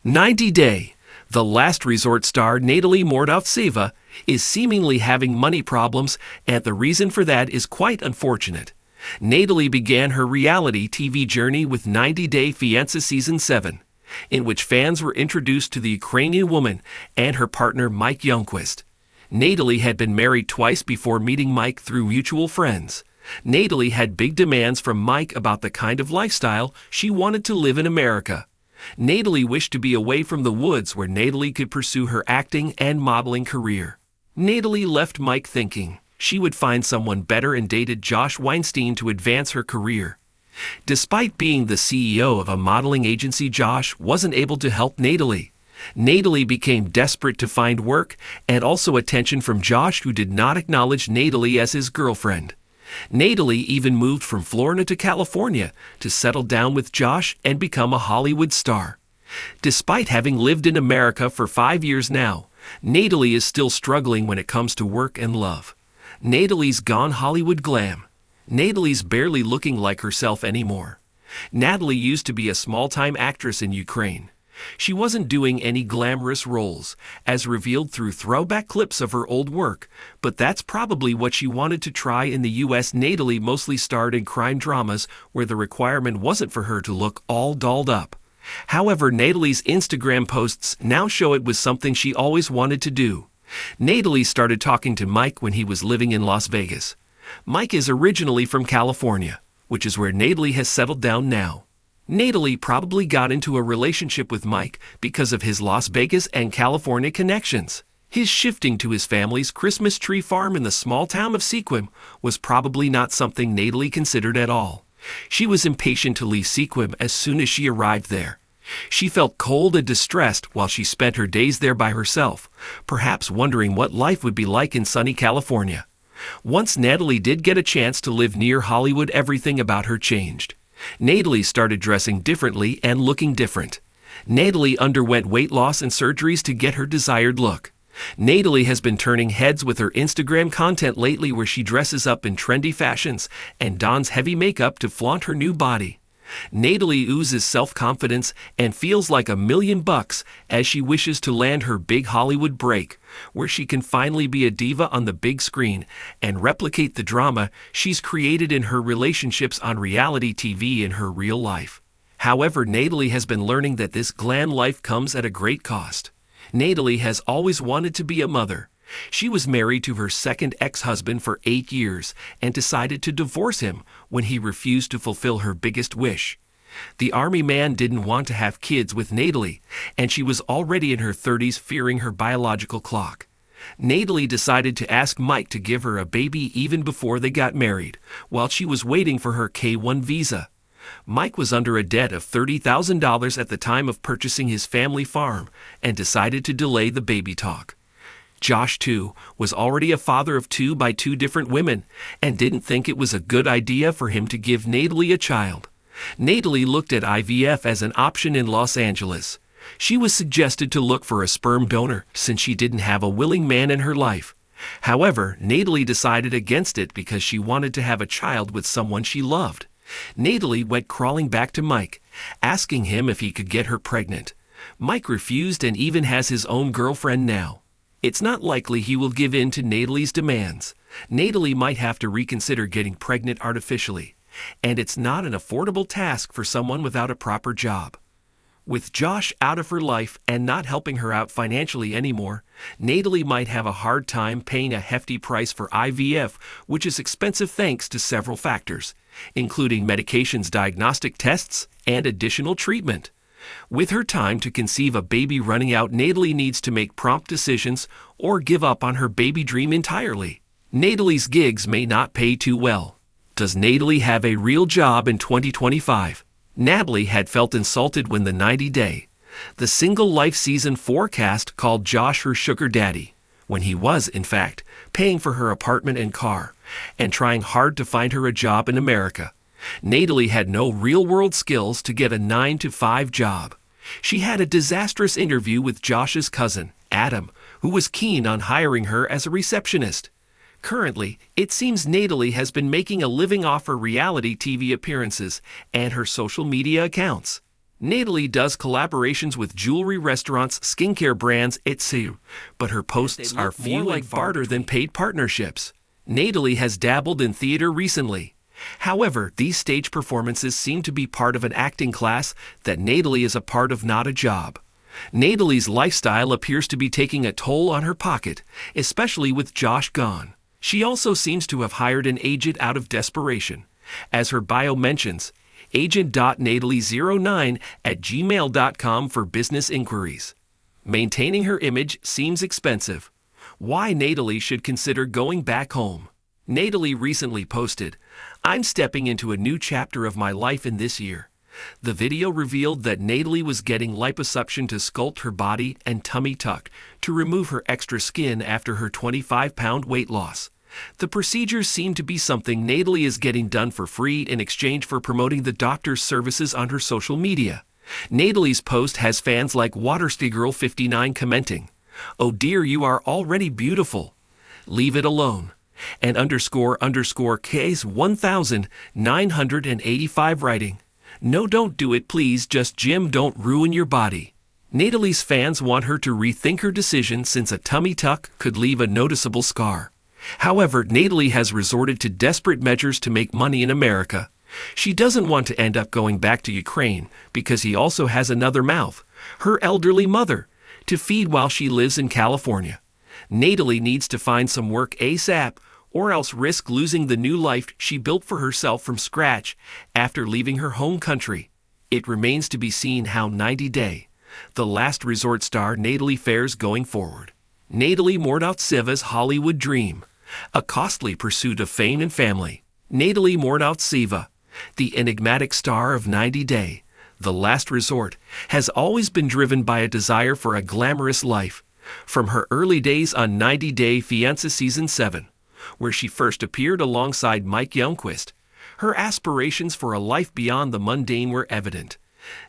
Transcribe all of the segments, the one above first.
90 Day. The last resort star Natalie Mordovtseva is seemingly having money problems, and the reason for that is quite unfortunate. Natalie began her reality TV journey with 90 Day Fiancé Season 7, in which fans were introduced to the Ukrainian woman and her partner Mike Youngquist. Natalie had been married twice before meeting Mike through mutual friends. Natalie had big demands from Mike about the kind of lifestyle she wanted to live in America. Natalie wished to be away from the woods where Natalie could pursue her acting and modeling career. Natalie left Mike thinking she would find someone better and dated Josh Weinstein to advance her career. Despite being the CEO of a modeling agency, Josh wasn't able to help Natalie. Natalie became desperate to find work and also attention from Josh, who did not acknowledge Natalie as his girlfriend. Natalie even moved from Florida to California to settle down with Josh and become a Hollywood star. Despite having lived in America for 5 years now, Natalie is still struggling when it comes to work and love. Natalie's gone Hollywood glam. Natalie's barely looking like herself anymore. Natalie used to be a small-time actress in Ukraine. She wasn't doing any glamorous roles, as revealed through throwback clips of her old work, but that's probably what she wanted to try in the US. Natalie mostly starred in crime dramas where the requirement wasn't for her to look all dolled up. However, Natalie's Instagram posts now show it was something she always wanted to do. Natalie started talking to Mike when he was living in Las Vegas. Mike is originally from California, which is where Natalie has settled down now. Natalie probably got into a relationship with Mike because of his Las Vegas and California connections. His shifting to his family's Christmas tree farm in the small town of Sequim was probably not something Natalie considered at all. She was impatient to leave Sequim as soon as she arrived there. She felt cold and distressed while she spent her days there by herself, perhaps wondering what life would be like in sunny California. Once Natalie did get a chance to live near Hollywood, everything about her changed. Natalie started dressing differently and looking different. Natalie underwent weight loss and surgeries to get her desired look. Natalie has been turning heads with her Instagram content lately, where she dresses up in trendy fashions and dons heavy makeup to flaunt her new body. Natalie oozes self-confidence and feels like $1,000,000 as she wishes to land her big Hollywood break, where she can finally be a diva on the big screen and replicate the drama she's created in her relationships on reality TV in her real life. However, Natalie has been learning that this glam life comes at a great cost. Natalie has always wanted to be a mother. She was married to her second ex-husband for 8 years and decided to divorce him when he refused to fulfill her biggest wish. The army man didn't want to have kids with Natalie, and she was already in her 30s, fearing her biological clock. Natalie decided to ask Mike to give her a baby even before they got married, while she was waiting for her K-1 visa. Mike was under a debt of $30,000 at the time of purchasing his family farm and decided to delay the baby talk. Josh, too, was already a father of 2 by 2 different women and didn't think it was a good idea for him to give Natalie a child. Natalie looked at IVF as an option in Los Angeles. She was suggested to look for a sperm donor since she didn't have a willing man in her life. However, Natalie decided against it because she wanted to have a child with someone she loved. Natalie went crawling back to Mike, asking him if he could get her pregnant. Mike refused and even has his own girlfriend now. It's not likely he will give in to Natalie's demands. Natalie might have to reconsider getting pregnant artificially, and it's not an affordable task for someone without a proper job. With Josh out of her life and not helping her out financially anymore, Natalie might have a hard time paying a hefty price for IVF, which is expensive thanks to several factors, including medications, diagnostic tests, and additional treatment. With her time to conceive a baby running out, Natalie needs to make prompt decisions or give up on her baby dream entirely. Natalie's gigs may not pay too well. Does Natalie have a real job in 2025? Natalie had felt insulted when the 90 Day, the single life season forecast called Josh her sugar daddy, when he was, in fact, paying for her apartment and car and trying hard to find her a job in America. Natalie had no real-world skills to get a 9-to-5 job. She had a disastrous interview with Josh's cousin, Adam, who was keen on hiring her as a receptionist. Currently, it seems Natalie has been making a living off her reality TV appearances and her social media accounts. Natalie does collaborations with jewelry restaurants, skincare brands, etc., but her posts are few like barter than paid partnerships. Natalie has dabbled in theater recently. However, these stage performances seem to be part of an acting class that Natalie is a part of, not a job. Natalie's lifestyle appears to be taking a toll on her pocket, especially with Josh gone. She also seems to have hired an agent out of desperation. As her bio mentions, agent.natalie09@gmail.com for business inquiries. Maintaining her image seems expensive. Why Natalie should consider going back home. Natalie recently posted, "I'm stepping into a new chapter of my life in this year." The video revealed that Natalie was getting liposuction to sculpt her body and tummy tuck to remove her extra skin after her 25-pound weight loss. The procedures seem to be something Natalie is getting done for free in exchange for promoting the doctor's services on her social media. Natalie's post has fans like WaterSteagirl59 commenting, "Oh dear, you are already beautiful. Leave it alone." And __Ks 1985 writing, "No, don't do it please, just Jim, don't ruin your body." Natalie's fans want her to rethink her decision since a tummy tuck could leave a noticeable scar. However, Natalie has resorted to desperate measures to make money in America. She doesn't want to end up going back to Ukraine because he also has another mouth, her elderly mother, to feed while she lives in California. Natalie needs to find some work ASAP or else risk losing the new life she built for herself from scratch after leaving her home country. It remains to be seen how 90 Day, the last resort star Natalie fares going forward. Natalie Mordovtseva's Hollywood dream, a costly pursuit of fame and family. Natalie Mordovtseva, the enigmatic star of 90 Day, the last resort, has always been driven by a desire for a glamorous life. From her early days on 90 Day Fiancé Season 7, where she first appeared alongside Mike Youngquist, her aspirations for a life beyond the mundane were evident.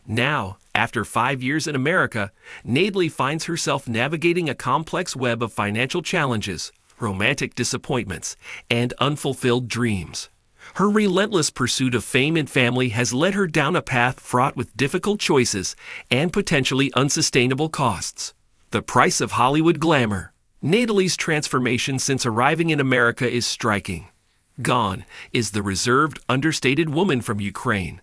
Now, after 5 years in America, Natalie finds herself navigating a complex web of financial challenges, romantic disappointments, and unfulfilled dreams. Her relentless pursuit of fame and family has led her down a path fraught with difficult choices and potentially unsustainable costs. The price of Hollywood glamour. Natalie's transformation since arriving in America is striking. Gone is the reserved, understated woman from Ukraine.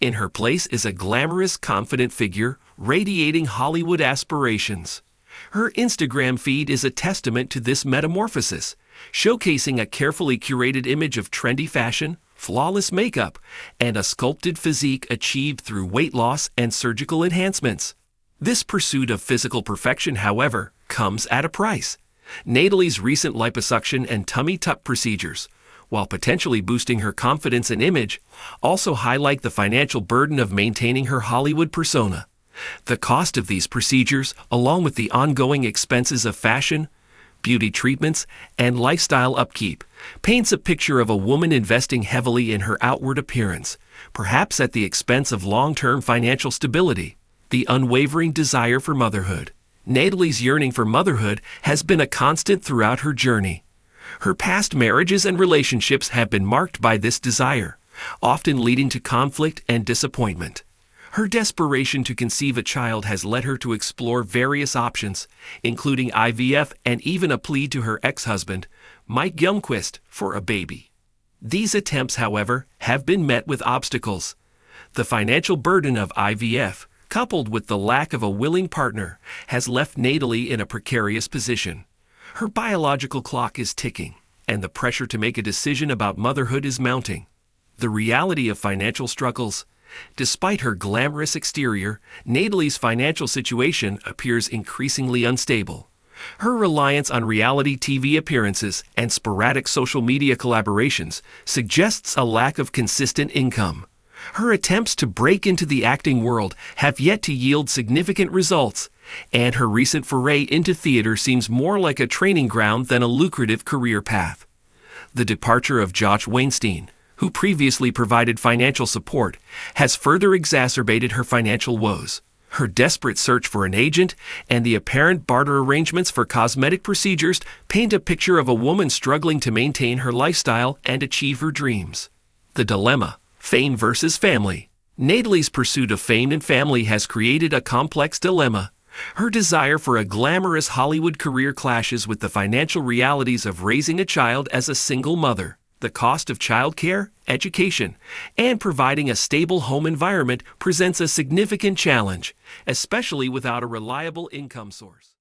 In her place is a glamorous, confident figure radiating Hollywood aspirations. Her Instagram feed is a testament to this metamorphosis, showcasing a carefully curated image of trendy fashion, flawless makeup, and a sculpted physique achieved through weight loss and surgical enhancements. This pursuit of physical perfection, however, comes at a price. Natalie's recent liposuction and tummy tuck procedures, while potentially boosting her confidence and image, also highlight the financial burden of maintaining her Hollywood persona. The cost of these procedures, along with the ongoing expenses of fashion, beauty treatments, and lifestyle upkeep, paints a picture of a woman investing heavily in her outward appearance, perhaps at the expense of long-term financial stability. The unwavering desire for motherhood. Natalie's yearning for motherhood has been a constant throughout her journey. Her past marriages and relationships have been marked by this desire, often leading to conflict and disappointment. Her desperation to conceive a child has led her to explore various options, including IVF and even a plea to her ex-husband, Mike Youngquist, for a baby. These attempts, however, have been met with obstacles. The financial burden of IVF, coupled with the lack of a willing partner, has left Natalie in a precarious position. Her biological clock is ticking, and the pressure to make a decision about motherhood is mounting. The reality of financial struggles. Despite her glamorous exterior, Natalie's financial situation appears increasingly unstable. Her reliance on reality TV appearances and sporadic social media collaborations suggests a lack of consistent income. Her attempts to break into the acting world have yet to yield significant results, and her recent foray into theater seems more like a training ground than a lucrative career path. The departure of Josh Weinstein, who previously provided financial support, has further exacerbated her financial woes. Her desperate search for an agent and the apparent barter arrangements for cosmetic procedures paint a picture of a woman struggling to maintain her lifestyle and achieve her dreams. The dilemma. Fame versus family. Natalie's pursuit of fame and family has created a complex dilemma. Her desire for a glamorous Hollywood career clashes with the financial realities of raising a child as a single mother. The cost of childcare, education, and providing a stable home environment presents a significant challenge, especially without a reliable income source.